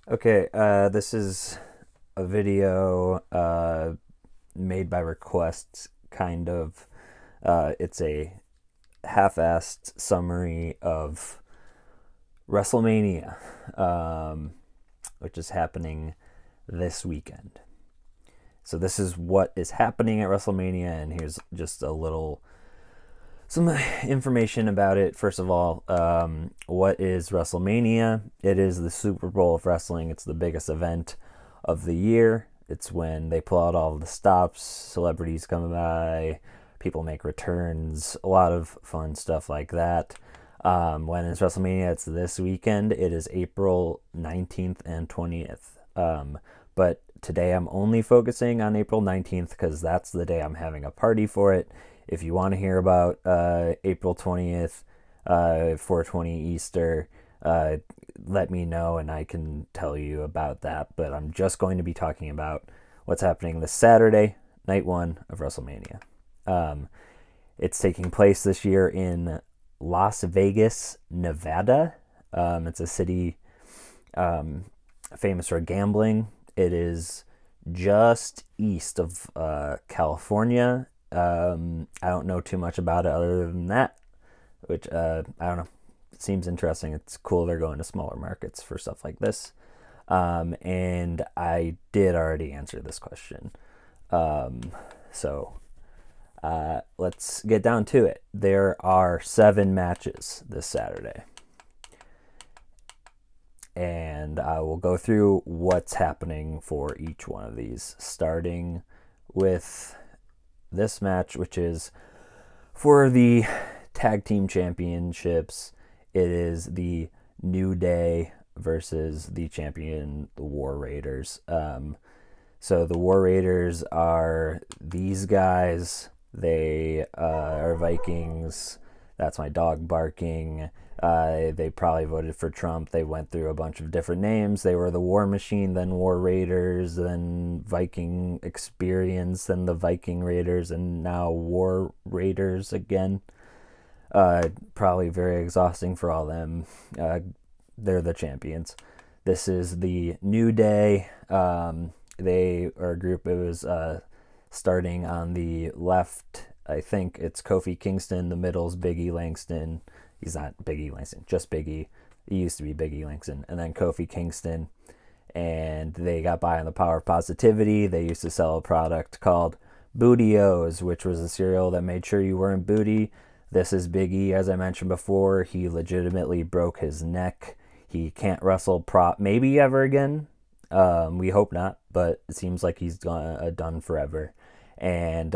Okay, this is a video made by request, kind of. It's a half-assed summary of WrestleMania, which is happening this weekend. So this is what is happening at WrestleMania, and here's just some information about it. First of all, what is WrestleMania? It is the Super Bowl of wrestling. It's the biggest event of the year. It's when they pull out all of the stops, celebrities come by, people make returns, a lot of fun stuff like that. When it's WrestleMania, it's this weekend. It is April 19th and 20th. But today I'm only focusing on April 19th because that's the day I'm having a party for it. If you want to hear about April 20th, 420 Easter, let me know and I can tell you about that. But I'm just going to be talking about what's happening this Saturday, night one of WrestleMania. Um, it's taking place this year in Las Vegas, Nevada. It's a city famous for gambling. It is just east of California. I don't know too much about it other than that, which I don't know. It seems interesting. It's cool they're going to smaller markets for stuff like this. And I did already answer this question. So let's get down to it. There are 7 matches this Saturday. And I will go through what's happening for each one of these, starting with this match, which is for the tag team championships. It is the New Day versus the champion, the War Raiders. So the War Raiders are these guys. They are Vikings. That's my dog barking. They probably voted for Trump. They went through a bunch of different names. They were the War Machine, then War Raiders, then Viking Experience, then the Viking Raiders, and now War Raiders again. Probably very exhausting for all them. They're the champions. This is the New Day. They are a group. It was starting on the left. I think it's Kofi Kingston. The middle's Big E Langston. He's not Big E Langston, just Big E. He used to be Big E Langston. And then Kofi Kingston. And they got by on the power of positivity. They used to sell a product called Booty-O's, which was a cereal that made sure you weren't booty. This is Big E, as I mentioned before. He legitimately broke his neck. He can't wrestle maybe ever again. We hope not, but it seems like he's done forever. And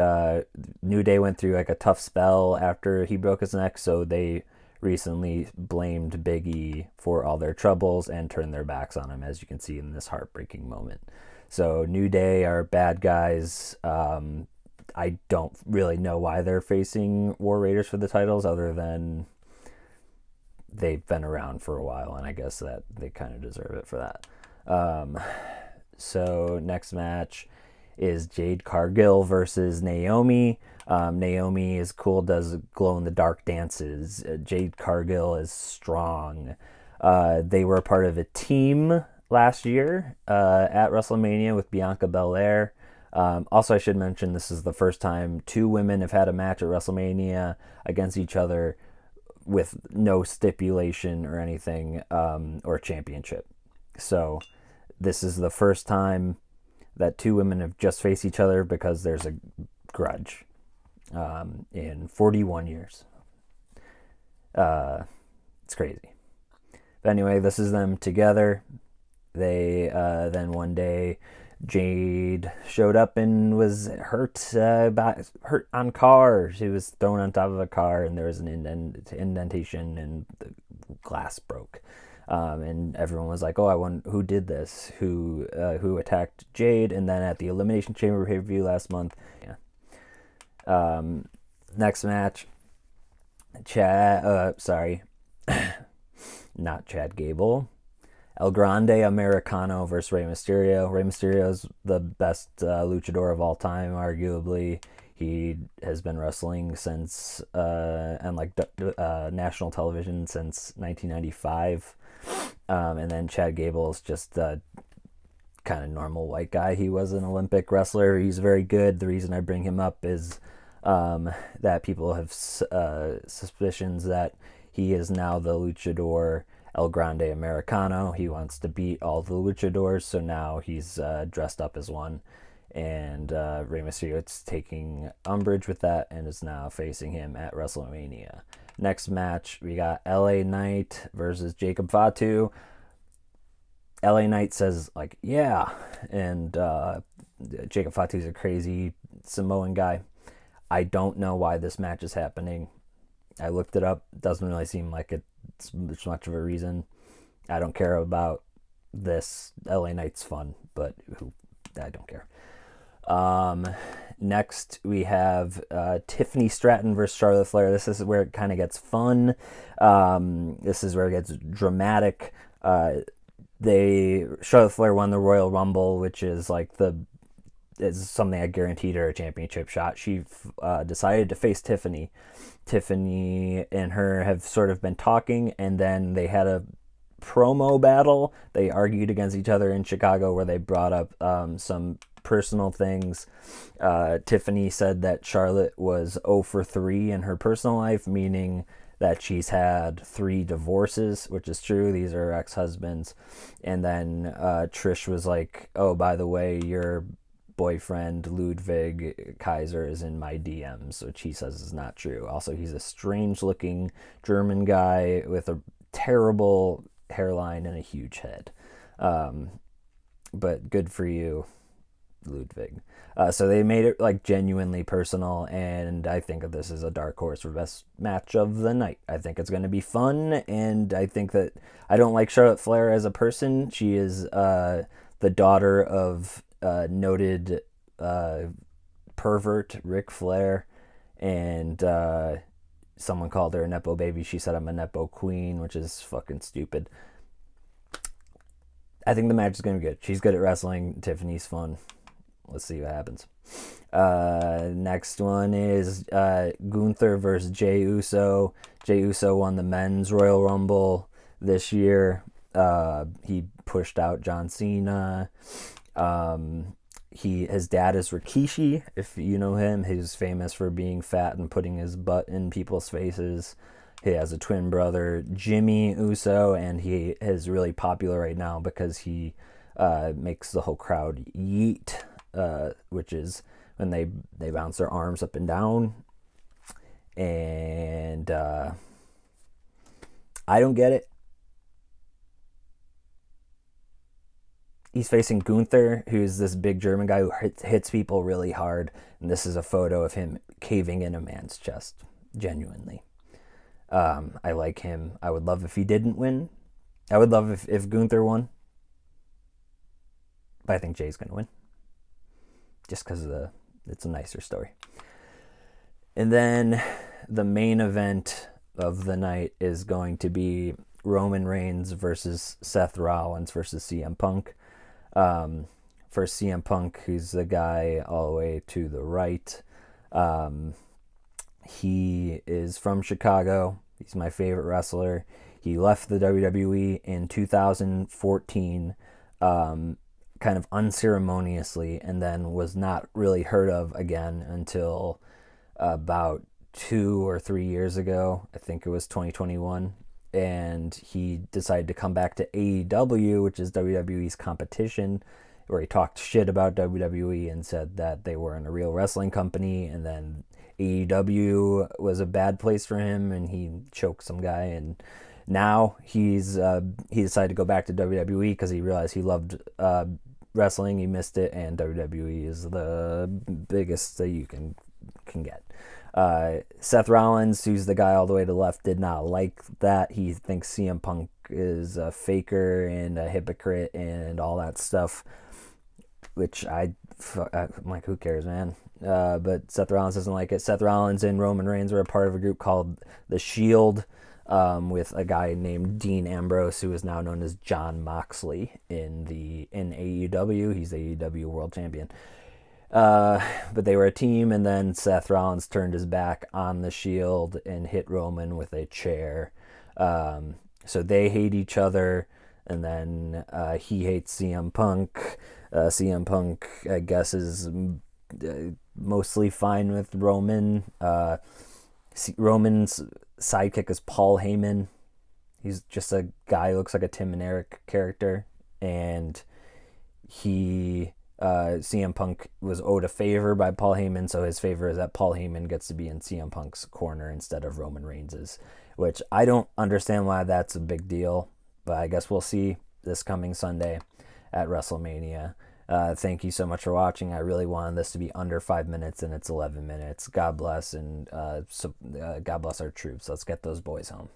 New Day went through like a tough spell after he broke his neck, so they recently blamed Big E for all their troubles and turned their backs on him, as you can see in this heartbreaking moment. So New Day are bad guys. I don't really know why they're facing War Raiders for the titles, other than they've been around for a while, and I guess that they kind of deserve it for that. So next match is Jade Cargill versus Naomi. Naomi is cool, does glow in the dark dances. Jade Cargill is strong. They were part of a team last year at WrestleMania with Bianca Belair. Also, I should mention this is the first time 2 women have had a match at WrestleMania against each other with no stipulation or anything, or championship. So this is the first time that 2 women have just faced each other because there's a grudge in 41 years. It's crazy. But anyway, this is them together. They then one day Jade showed up and was hurt on car. She was thrown on top of a car, and there was an indentation, and the glass broke. And everyone was like, "Oh, I wonder who did this, who attacked Jade." And then at the Elimination Chamber pay-per-view last month, yeah. Next match, not Chad Gable, El Grande Americano versus Rey Mysterio. Rey Mysterio is the best luchador of all time, arguably. He has been wrestling since and national television since 1995. And then Chad Gable is just a kind of normal white guy. He was an Olympic wrestler. He's very good. The reason I bring him up is that people have suspicions that he is now the luchador El Grande Americano. He wants to beat all the luchadors, so now he's dressed up as one. And Rey Mysterio is taking umbrage with that and is now facing him at WrestleMania. Next match, we got LA Knight versus Jacob Fatu. LA Knight says, like, yeah. And Jacob Fatu's a crazy Samoan guy. I don't know why this match is happening. I looked it up. Doesn't really seem like it's much of a reason. I don't care about this. LA Knight's fun, but I don't care. Next, we have Tiffany Stratton versus Charlotte Flair. This is where it kind of gets fun. This is where it gets dramatic. Charlotte Flair won the Royal Rumble, which is like is something I guaranteed her a championship shot. She decided to face Tiffany. Tiffany and her have sort of been talking, and then they had a promo battle. They argued against each other in Chicago where they brought up some personal things. Tiffany said that Charlotte was 0 for 3 in her personal life, meaning that she's had 3 divorces, which is true. These are ex-husbands. And then Trish was like, oh, by the way, your boyfriend Ludwig Kaiser is in my DMs, which he says is not true. Also, he's a strange-looking German guy with a terrible hairline and a huge head. But good for you, Ludwig. So they made it like genuinely personal, and I think of this as a dark horse for best match of the night. I think it's going to be fun, and I think that I don't like Charlotte Flair as a person. She is the daughter of noted pervert Ric Flair, and someone called her a Nepo baby. She said I'm a Nepo queen, which is fucking stupid. I think the match is going to be good. She's good at wrestling. Tiffany's fun. Let's see what happens. Next one is Gunther versus Jey Uso. Jey Uso won the men's Royal Rumble this year. He pushed out John Cena. His dad is Rikishi, if you know him. He's famous for being fat and putting his butt in people's faces. He has a twin brother, Jimmy Uso, and he is really popular right now because he makes the whole crowd yeet, which is when they bounce their arms up and down. And I don't get it. He's facing Gunther, who's this big German guy who hits people really hard. And this is a photo of him caving in a man's chest, genuinely. I like him. I would love if he didn't win. I would love if Gunther won. But I think Jay's going to win. Just because it's a nicer story. And then the main event of the night is going to be Roman Reigns versus Seth Rollins versus CM Punk. For CM Punk, who's the guy all the way to the right. He is from Chicago. He's my favorite wrestler. He left the WWE in 2014, kind of unceremoniously, and then was not really heard of again until about 2 or 3 years ago. I think it was 2021. And he decided to come back to AEW, which is WWE's competition, where he talked shit about WWE and said that they weren't a real wrestling company, and then AEW was a bad place for him, and he choked some guy, and now he decided to go back to WWE because he realized he loved wrestling, he missed it, and WWE is the biggest that you can get. Seth Rollins, who's the guy all the way to the left, did not like that. He thinks CM Punk is a faker and a hypocrite and all that stuff, which I'm like, who cares, man? But Seth Rollins doesn't like it. Seth Rollins and Roman Reigns are a part of a group called The Shield, with a guy named Dean Ambrose, who is now known as Jon Moxley in AEW. He's the AEW World Champion. But they were a team, and then Seth Rollins turned his back on the Shield and hit Roman with a chair. So they hate each other, and then he hates CM Punk. CM Punk, I guess, is mostly fine with Roman. Roman's sidekick is Paul Heyman. He's just a guy who looks like a Tim and Eric character, and he CM Punk was owed a favor by Paul Heyman, so his favor is that Paul Heyman gets to be in CM Punk's corner instead of Roman Reigns's, which I don't understand why that's a big deal, but I guess we'll see this coming Sunday at WrestleMania. Thank you so much for watching. I really wanted this to be under 5 minutes, and it's 11 minutes. God bless, and God bless our troops. Let's get those boys home.